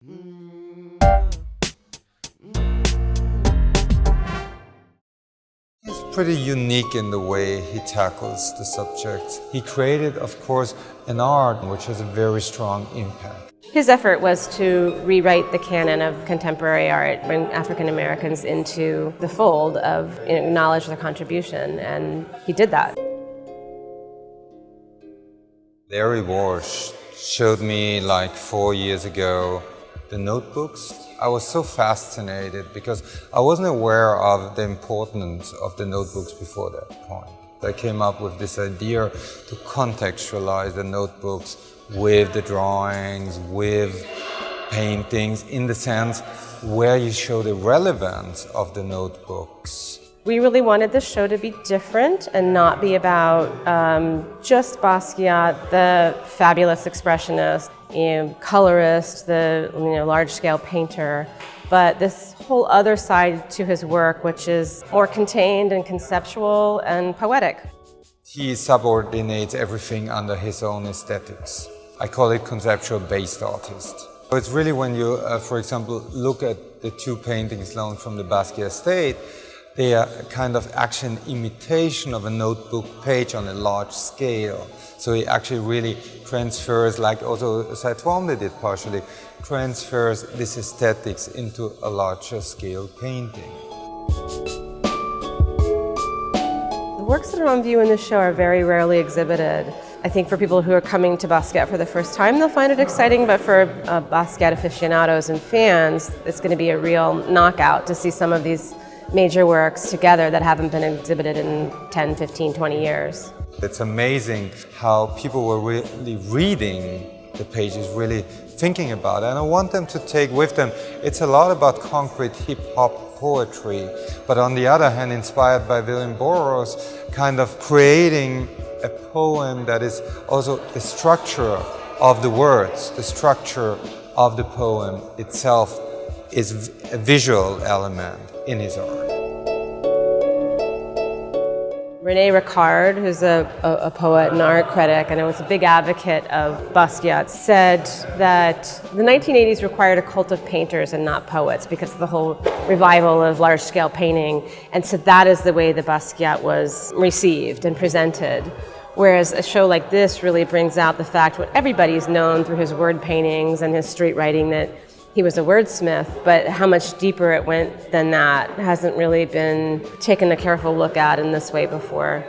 He's pretty unique in the way he tackles the subjects. He created, of course, an art which has a very strong impact. His effort was to rewrite the canon of contemporary art, bring African Americans into the fold of acknowledge their contribution, and he did that. Larry Walsh showed me like 4 years ago the notebooks. I was so fascinated because I wasn't aware of the importance of the notebooks before that point. I came up with this idea to contextualize the notebooks with the drawings, with paintings, in the sense where you show the relevance of the notebooks. We really wanted the show to be different and not be about just Basquiat, the fabulous expressionist, colorist, the large-scale painter, but this whole other side to his work, which is more contained and conceptual and poetic. He subordinates everything under his own aesthetics. I call it conceptual-based artist. So it's really when you, for example, look at the two paintings loaned from the Basquiat estate, they are a kind of action imitation of a notebook page on a large scale. So he actually really transfers, like also Saint-Twombly did partially, transfers this aesthetics into a larger scale painting. The works that are on view in this show are very rarely exhibited. I think for people who are coming to Basquiat for the first time, they'll find it exciting, but for Basquiat aficionados and fans, it's going to be a real knockout to see some of these major works together that haven't been exhibited in 10, 15, 20 years. It's amazing how people were really reading the pages, really thinking about it, and I want them to take with them. It's a lot about concrete hip-hop poetry, but on the other hand, inspired by William Burroughs, kind of creating a poem that is also the structure of the words, the structure of the poem itself is a visual element in his art. René Ricard, who's a poet and art critic, and was a big advocate of Basquiat, said that the 1980s required a cult of painters and not poets because of the whole revival of large-scale painting. And so that is the way the Basquiat was received and presented. Whereas a show like this really brings out the fact what everybody's known through his word paintings and his street writing, that he was a wordsmith, but how much deeper it went than that hasn't really been taken a careful look at in this way before.